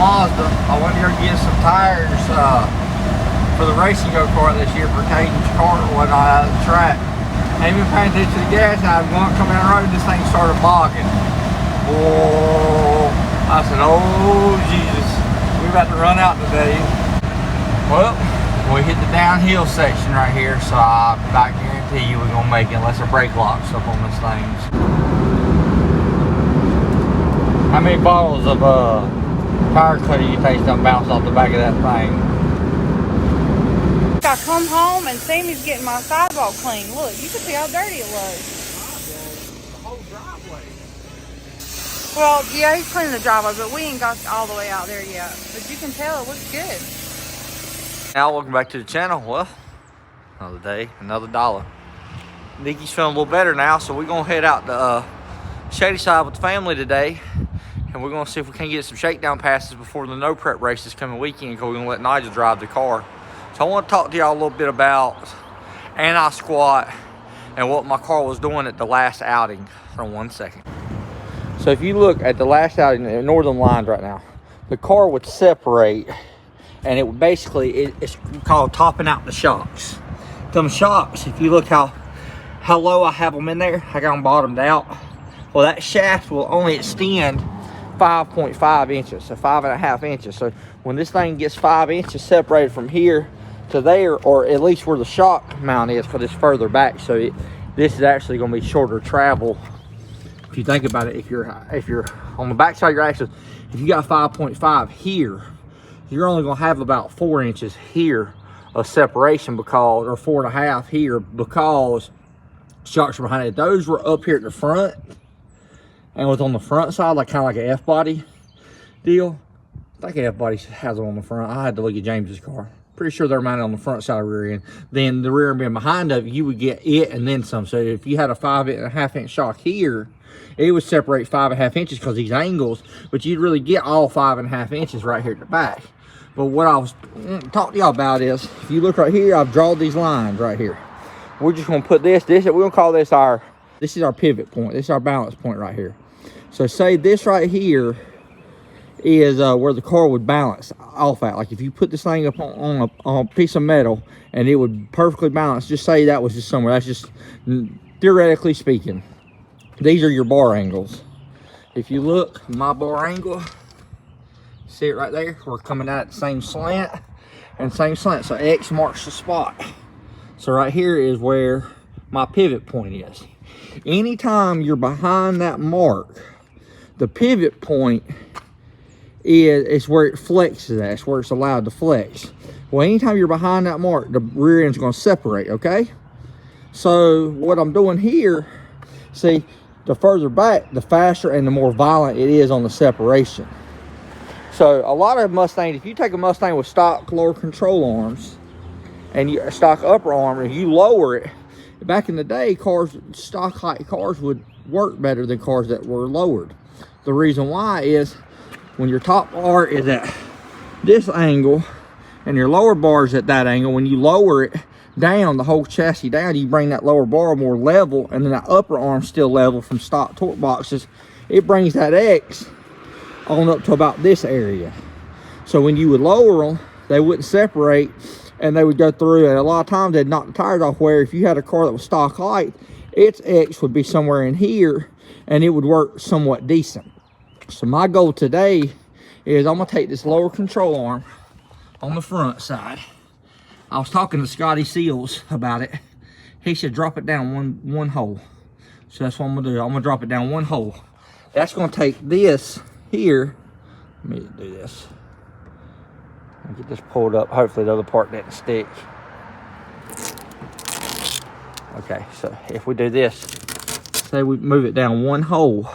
Mazda. I went to go get some tires for the racing go-kart this year for Caden's car or whatnot out of the track. I ain't been paying attention to the gas, and I was going to come down the road, this thing started bogging. Oh, I said, oh Jesus, we about to run out today. Well, we hit the downhill section right here, so I guarantee you we're gonna make it unless our brake locks up on this thing. How many bottles of tire cleaner you think don't bounce off the back of that thing? I come home and Sammy's getting my sidewalk clean. Look, you can see how dirty it was. The whole driveway. Well, yeah, he's cleaning the driveway, but we ain't got all the way out there yet. But you can tell it looks good. Now, welcome back to the channel. Well, another day, another dollar. Nikki's feeling a little better now, so we're gonna head out to Shady Side with the family today, and we're gonna see if we can get some shakedown passes before the no prep race this coming weekend, because we're gonna let Nigel drive the car. So I want to talk to y'all a little bit about anti-squat and what my car was doing at the last outing for 1 second. So if you look at the last outing, the northern lines right now, the car would separate, and it would basically, it's called topping out the shocks. Them shocks, if you look how low I have them in there, I got them bottomed out. Well, that shaft will only extend 5.5 inches, so 5.5 inches. So when this thing gets 5 inches separated from here to there, or at least where the shock mount is, because it's further back, so this is actually going to be shorter travel. If you think about it, if you're on the back side of your axle, if you got 5.5 here, you're only going to have about 4 inches here of separation, because, or 4.5 here, because shocks are behind it. Those were up here at the front and was on the front side, like kind of like an F-body deal. I think F-body has them on the front. I had to look at James's car. Pretty sure they're mounted on the front side of the rear end. Then the rear end being behind of you would get it and then some. So if you had a 5.5 inch shock here, it would separate 5.5 inches because these angles, but you'd really get all 5.5 inches right here at the back. But what I was talking to y'all about is, if you look right here, I've drawn these lines right here. We're just gonna put this, we're gonna call this this is our pivot point. This is our balance point right here. So say this right here is where the car would balance off at. Like if you put this thing up on a piece of metal and it would perfectly balance, just say that was just somewhere. That's just theoretically speaking. These are your bar angles. If you look, my bar angle, see it right there? We're coming out at the same slant and same slant. So X marks the spot. So right here is where my pivot point is. Anytime you're behind that mark, the pivot point is where it flexes at. It's where it's allowed to flex. Well, anytime you're behind that mark, the rear end's going to separate, okay? So what I'm doing here, see, the further back, the faster and the more violent it is on the separation. So a lot of Mustangs, if you take a Mustang with stock lower control arms and you stock upper arm, if you lower it, back in the day, stock height cars would work better than cars that were lowered. The reason why is when your top bar is at this angle and your lower bar is at that angle, when you lower it down, the whole chassis down, you bring that lower bar more level, and then that upper arm still level from stock torque boxes. It brings that X on up to about this area. So when you would lower them, they wouldn't separate and they would go through, and a lot of times they'd knock the tires off, where if you had a car that was stock height, its X would be somewhere in here and it would work somewhat decent. So my goal today is I'm gonna take this lower control arm on the front side. I was talking to Scotty Seals about it. He said drop it down one hole. So that's what I'm gonna do. I'm gonna drop it down one hole. That's gonna take this here. Let me do this. I'll get this pulled up. Hopefully the other part didn't stick. Okay, so if we do this, say we move it down one hole,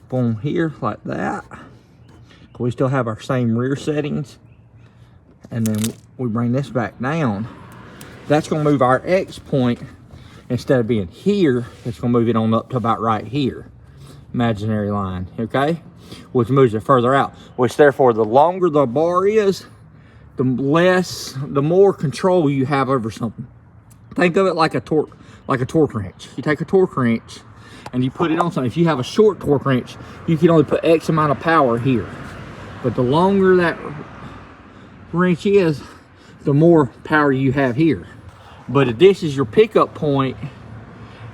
boom, here like that. We still have our same rear settings, and then we bring this back down. That's going to move our X point. Instead of being here, it's going to move it on up to about right here, imaginary line, okay, which moves it further out, which therefore the longer the bar is, the more control you have over something. Think of it like a torque wrench. You take a torque wrench and you put it on something. If you have a short torque wrench, you can only put X amount of power here. But the longer that wrench is, the more power you have here. But if this is your pickup point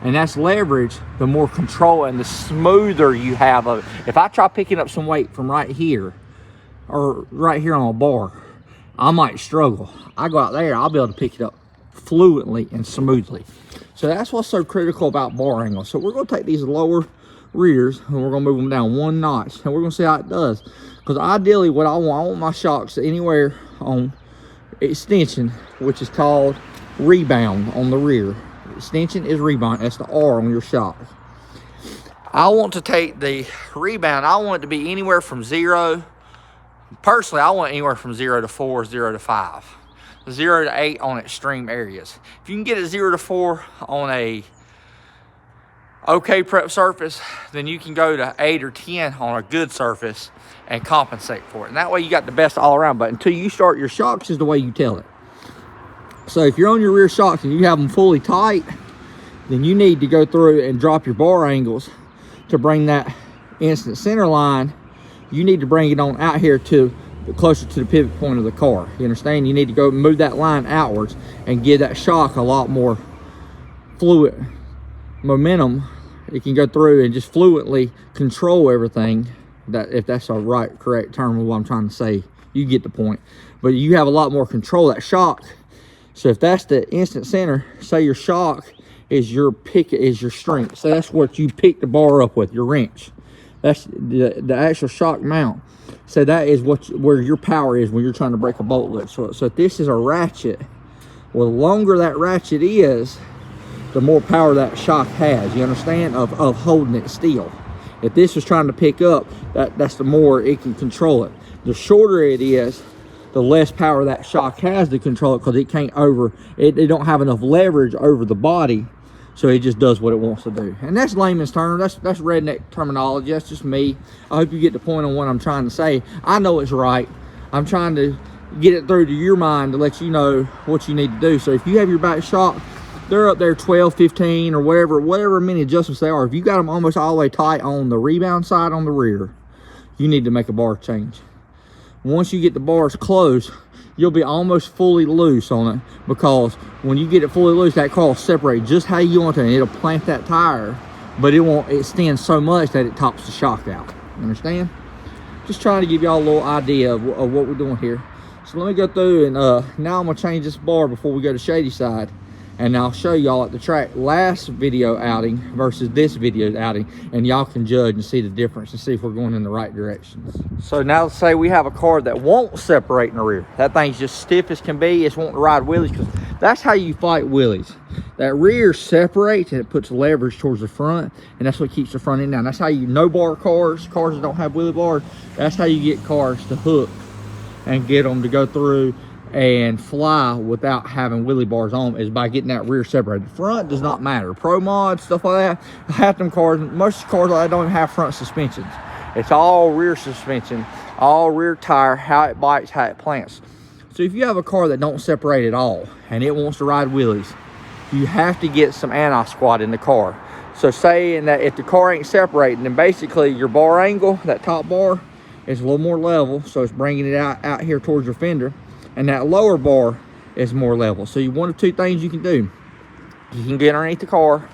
and that's leverage, the more control and the smoother you have of it. If I try picking up some weight from right here or right here on a bar, I might struggle. I go out there, I'll be able to pick it up fluently and smoothly. So that's what's so critical about bar angle. So we're going to take these lower rears and we're going to move them down 1 notch, and we're going to see how it does. Because ideally what I want my shocks anywhere on extension, which is called rebound on the rear. Extension is rebound. That's the R on your shock. I want to take the rebound, I want it to be anywhere from 0. Personally, I want anywhere from 0 to 4, 0 to 5. 0 to 8 on extreme areas. If you can get a 0 to 4 on a okay prep surface, then you can go to 8 or 10 on a good surface and compensate for it. And that way you got the best all around. But until you start your shocks is the way you tell it. So if you're on your rear shocks and you have them fully tight, then you need to go through and drop your bar angles to bring that instant center line. You need to bring it on out here to closer to the pivot point of the car. You understand? You need to go move that line outwards and give that shock a lot more fluid momentum. It can go through and just fluently control everything. That, if that's a correct term of what I'm trying to say, you get the point. But you have a lot more control of that shock. So if that's the instant center, say your shock is your strength. So that's what you pick the bar up with, your wrench. That's the actual shock mount. So that is where your power is when you're trying to break a bolt lid. So if this is a ratchet, well, the longer that ratchet is, the more power that shock has. You understand? Of holding it still. If this was trying to pick up, that's the more it can control it. The shorter it is, the less power that shock has to control it, because it can't it don't have enough leverage over the body, so it just does what it wants to do. And that's layman's term. That's redneck terminology. That's just me. I hope you get the point on what I'm trying to say. I know it's right. I'm trying to get it through to your mind to let you know what you need to do. So if you have your back shock, they're up there 12, 15, or whatever many adjustments they are. If you got them almost all the way tight on the rebound side on the rear, you need to make a bar change. Once you get the bars close, you'll be almost fully loose on it, because when you get it fully loose, that car will separate just how you want to, and it'll plant that tire, but it won't extend so much that it tops the shock out. You understand? Just trying to give y'all a little idea of what we're doing here. So let me go through and now I'm gonna change this bar before we go to Shady Side. And I'll show y'all at the track last video outing versus this video outing, and y'all can judge and see the difference and see if we're going in the right directions. So now let's say we have a car that won't separate in the rear. That thing's just stiff as can be. It's wanting to ride wheelies, because that's how you fight wheelies. That rear separates and it puts leverage towards the front, and that's what keeps the front end down. That's how you no-bar cars that don't have wheelie bars, that's how you get cars to hook and get them to go through and fly without having wheelie bars on, is by getting that rear separated. The front does not matter. Pro mods, stuff like that, half them cars, most cars like that don't even have front suspensions. It's all rear suspension, all rear tire, how it bites, how it plants. So if you have a car that don't separate at all and it wants to ride wheelies, you have to get some anti-squat in the car. So saying that if the car ain't separating, then basically your bar angle, that top bar, is a little more level, so it's bringing it out here towards your fender. And that lower bar is more level. So one of two things you can do. You can get underneath the car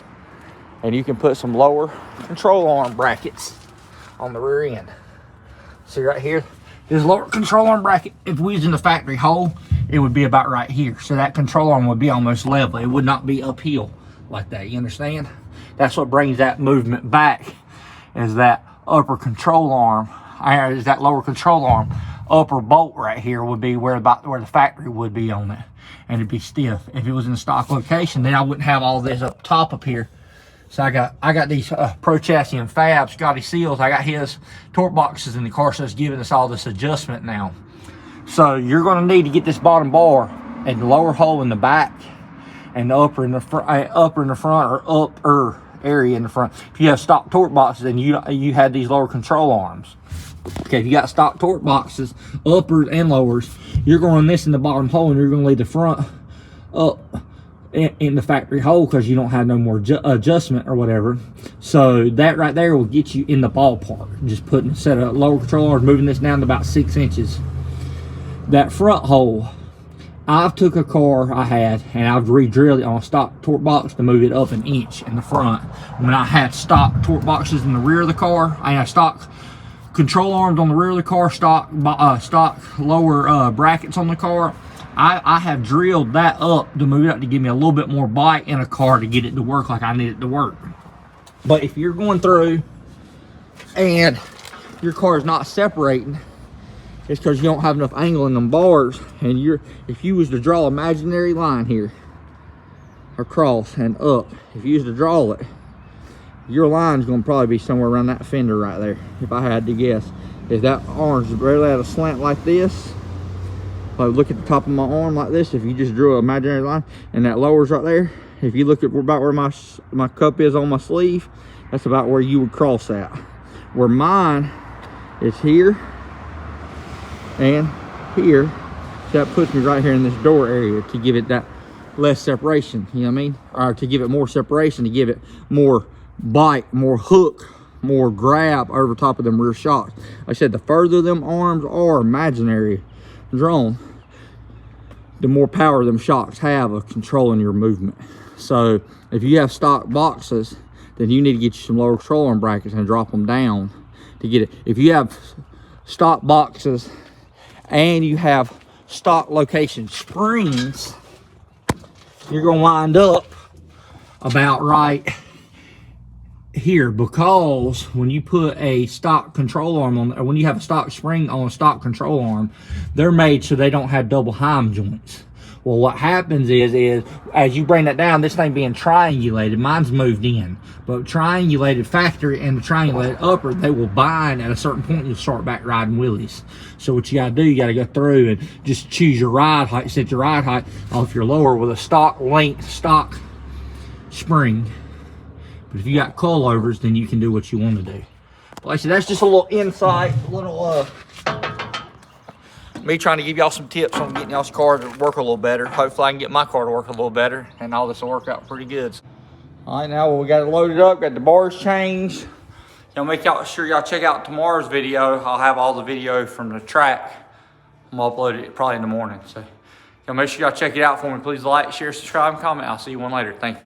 and you can put some lower control arm brackets on the rear end. See right here, this lower control arm bracket, if we was in the factory hole, it would be about right here. So that control arm would be almost level. It would not be uphill like that, you understand? That's what brings that movement back, is that upper control arm, is that lower control arm. Upper bolt right here would be where the factory would be on it, and it'd be stiff. If it was in a stock location, then I wouldn't have all this up top up here. So I got these Pro Chassis and Fab Scotty Seals. I got his torque boxes in the car, so it's giving us all this adjustment now. So you're going to need to get this bottom bar and the lower hole in the back, and the upper in the front, or upper area in the front. If you have stock torque boxes, then you had these lower control arms. Okay, if you got stock torque boxes, uppers and lowers, you're going to run this in the bottom hole, and you're going to leave the front up in the factory hole because you don't have no more adjustment or whatever. So that right there will get you in the ballpark. Just putting a set of lower control arms, moving this down to about 6 inches. That front hole, I've took a car I had and I've re-drilled it on a stock torque box to move it up an inch in the front. When I had stock torque boxes in the rear of the car, I had stock control arms on the rear of the car, stock lower brackets on the car. I have drilled that up to move it up to give me a little bit more bite in a car to get it to work like I need it to work. But if you're going through and your car is not separating, it's because you don't have enough angle in them bars. And if you was to draw an imaginary line here across and up, if you was to draw it, your line's going to probably be somewhere around that fender right there, if I had to guess. If that arm's barely at a slant like this, like look at the top of my arm like this, if you just drew an imaginary line and that lowers right there, if you look at about where my cup is on my sleeve, that's about where you would cross at. Where mine is here and here, so that puts me right here in this door area to give it that less separation, you know what I mean? Or to give it more separation, to give it more bite, more hook, more grab over top of them rear shocks. Like I said, the further them arms are imaginary drawn, the more power them shocks have of controlling your movement. So if you have stock boxes, then you need to get you some lower control arm brackets and drop them down to get it. If you have stock boxes and you have stock location springs, you're gonna wind up about right here, because when you put a stock control arm on, or when you have a stock spring on a stock control arm, they're made so they don't have double heim joints. Well, what happens is as you bring that down, this thing being triangulated, mine's moved in, but triangulated factory and the triangulated upper, they will bind at a certain point and you'll start back riding wheelies. So what you gotta do, you gotta go through and just choose your ride height, set your ride height off your lower with a stock length, stock spring. But if you got coilovers, then you can do what you want to do. But like I said, that's just a little insight, a little me trying to give y'all some tips on getting y'all's car to work a little better. Hopefully I can get my car to work a little better, and all this will work out pretty good. All right, now we got it loaded up, got the bars changed. Y'all make sure y'all check out tomorrow's video. I'll have all the video from the track. I'm gonna upload it probably in the morning. So y'all make sure y'all check it out for me. Please like, share, subscribe, and comment. I'll see you one later. Thank you.